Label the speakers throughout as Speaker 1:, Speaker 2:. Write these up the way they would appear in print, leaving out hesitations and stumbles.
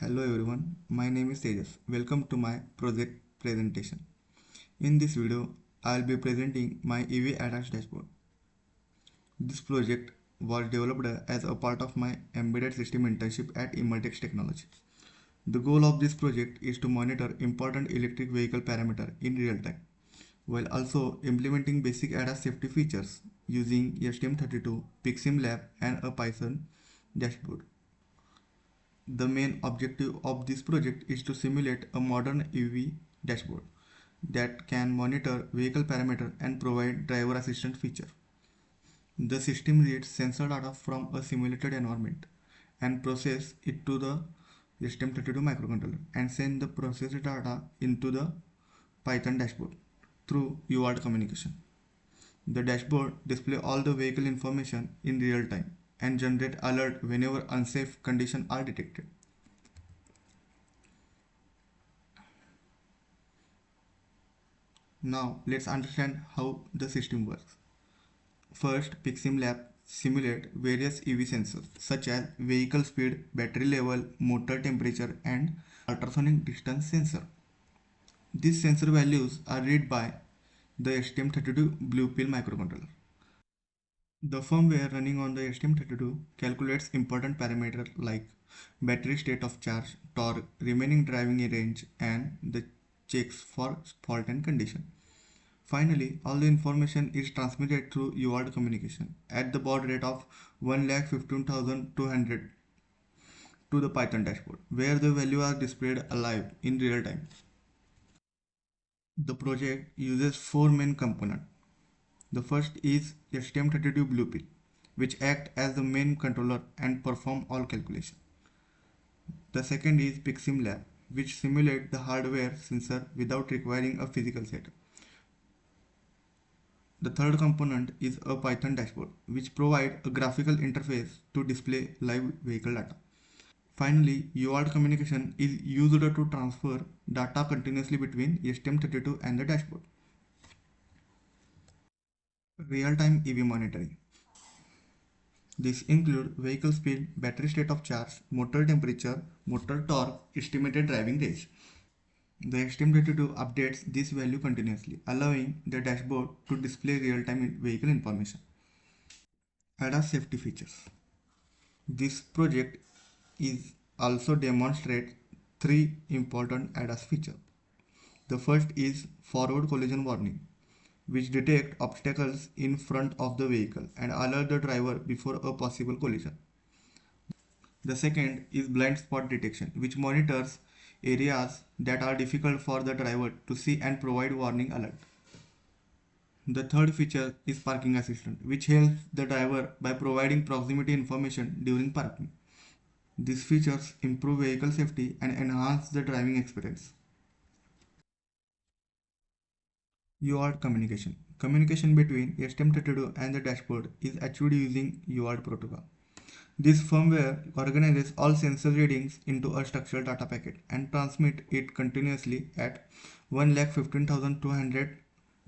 Speaker 1: Hello everyone, my name is Tejas. Welcome to my project presentation. In this video, I'll be presenting my ADAS dashboard. This project was developed as a part of my Embedded Systems Internship at Embedded Technology. The goal of this project is to monitor important electric vehicle parameters in real time, while also implementing basic ADAS safety features using STM32, PicSimLab and a Python dashboard. The main objective of this project is to simulate a modern EV dashboard that can monitor vehicle parameters and provide driver assistance feature. The system reads sensor data from a simulated environment and process it to the STM32 microcontroller and send the processed data into the Python dashboard through UART communication. The dashboard displays all the vehicle information in real time and generate alert whenever unsafe conditions are detected. Now let's understand how the system works. First, PicSimLab simulate various EV sensors such as vehicle speed, battery level, motor temperature and ultrasonic distance sensor. These sensor values are read by the STM32 Blue Pill microcontroller. The firmware running on the STM32 calculates important parameters like battery state of charge, torque, remaining driving range, and the checks for fault and condition. Finally, all the information is transmitted through UART communication at the baud rate of 1,15,200 to the Python dashboard, where the values are displayed alive in real time. The project uses four main components. The first is STM32 Blue Pill, which acts as the main controller and perform all calculations. The second is PicSimLab, which simulates the hardware sensor without requiring a physical setup. The third component is a Python dashboard, which provides a graphical interface to display live vehicle data. Finally, UART communication is used to transfer data continuously between STM32 and the dashboard. Real-time EV monitoring. This includes vehicle speed, battery state of charge, motor temperature, motor torque, estimated driving range. The STM32 updates this value continuously, allowing the dashboard to display real-time vehicle information. ADAS safety features. This project is also demonstrates three important ADAS features. The first is forward collision warning, which detects obstacles in front of the vehicle and alert the driver before a possible collision. The second is blind spot detection, which monitors areas that are difficult for the driver to see and provide warning alert. The third feature is parking assistant, which helps the driver by providing proximity information during parking. These features improve vehicle safety and enhance the driving experience. UART communication. Communication between STM32 and the dashboard is achieved using UART protocol. This firmware organizes all sensor readings into a structural data packet and transmits it continuously at 1,15,200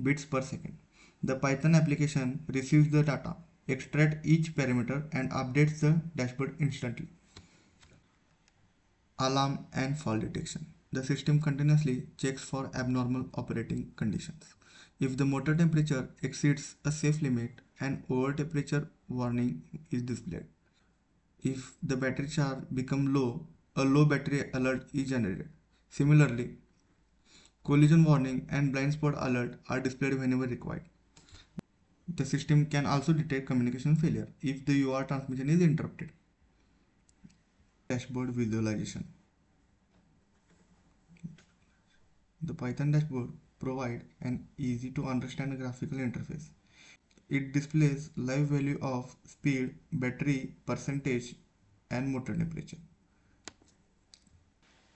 Speaker 1: bits per second. The Python application receives the data, extracts each parameter and updates the dashboard instantly. Alarm and fault detection. The system continuously checks for abnormal operating conditions. If the motor temperature exceeds a safe limit, an over temperature warning is displayed. If the battery charge becomes low, a low battery alert is generated. Similarly, collision warning and blind spot alert are displayed whenever required. The system can also detect communication failure if the UART transmission is interrupted. Dashboard visualization. The Python dashboard provides an easy to understand graphical interface. It displays live value of speed, battery, percentage, and motor temperature.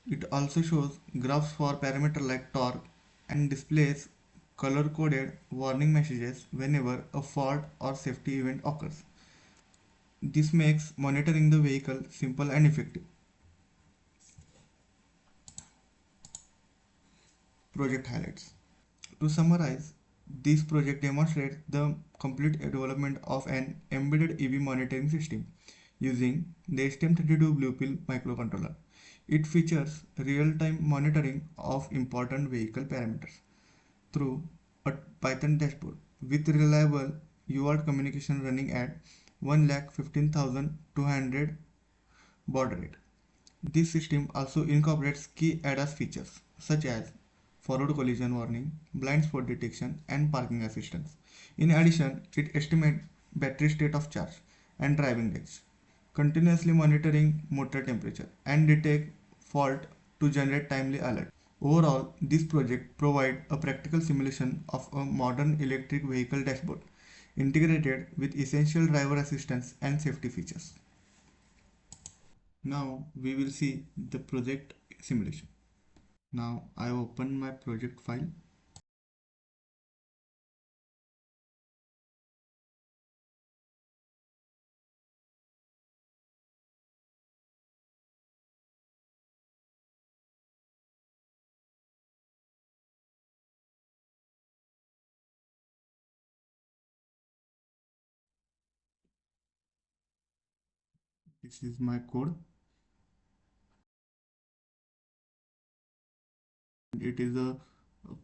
Speaker 1: It also shows graphs for parameters like torque and displays color-coded warning messages whenever a fault or safety event occurs. This makes monitoring the vehicle simple and effective. Project highlights. To summarize, this project demonstrates the complete development of an embedded EV monitoring system using the STM32 Blue Pill microcontroller. It features real-time monitoring of important vehicle parameters through a Python dashboard with reliable UART communication running at 1,15,200 baud rate. This system also incorporates key ADAS features such as forward collision warning, blind spot detection, and parking assistance. In addition, it estimates battery state of charge and driving age, continuously monitoring motor temperature, and detect fault to generate timely alert. Overall, this project provides a practical simulation of a modern electric vehicle dashboard integrated with essential driver assistance and safety features. Now we will see the project simulation. Now I open my project file. This is my code. It is a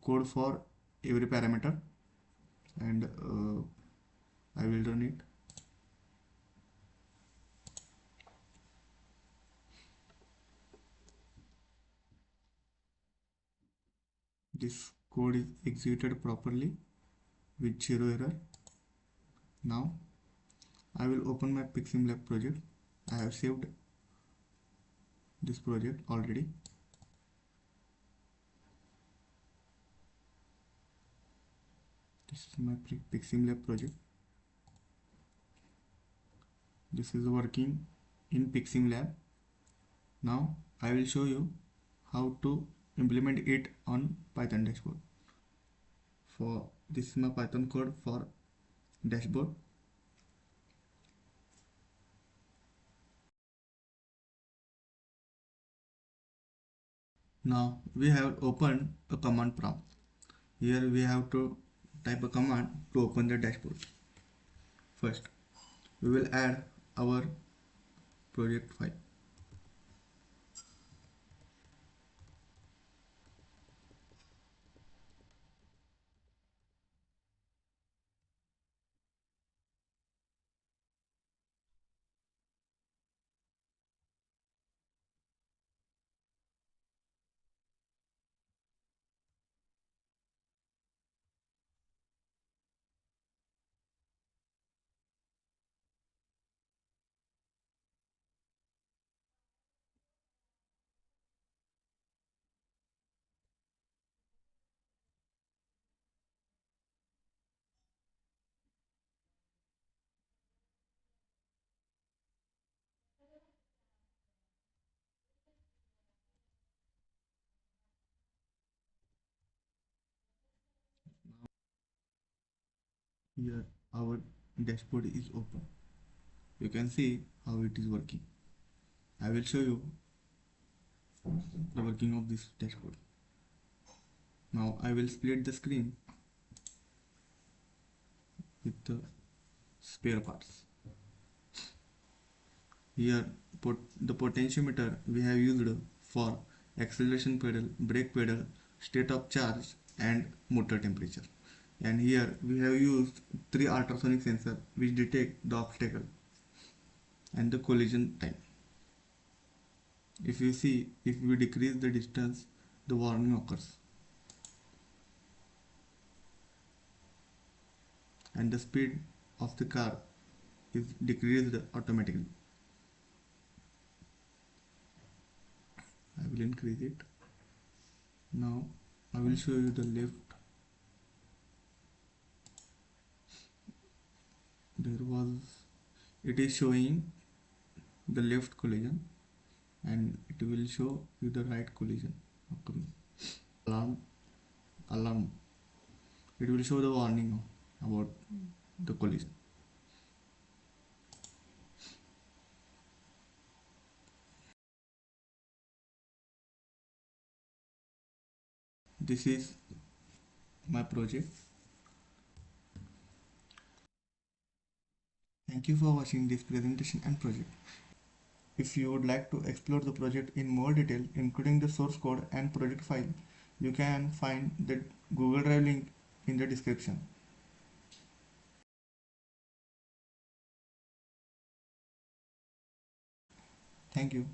Speaker 1: code for every parameter, and I will run it. This code is executed properly with zero error. Now I will open my PicSimLab project. I have saved this project already. This is my PicSimLab project. This is working in PicSimLab. Now I will show you how to implement it on Python dashboard. For this is my Python code for dashboard. Now we have opened a command prompt. Here we have to type a command to open the dashboard. First, we will add our project file. Here our dashboard is open. You can see how it is working. I will show you the working of this dashboard. Now I will split the screen with the spare parts. Here the potentiometer we have used for acceleration pedal, brake pedal, state of charge and motor temperature. And here we have used 3 ultrasonic sensors which detect the obstacle and the collision time. If you see, if we decrease the distance, the warning occurs. And the speed of the car is decreased automatically. I will increase it. Now I will show you the left. It is showing the left collision and it will show you the right collision occurring. Alarm. It will show the warning about the collision. This is my project. Thank Thank you for watching this presentation and project. If you would like to explore the project in more detail, including the source code and project file, you can find the Google Drive link in the description. Thank you.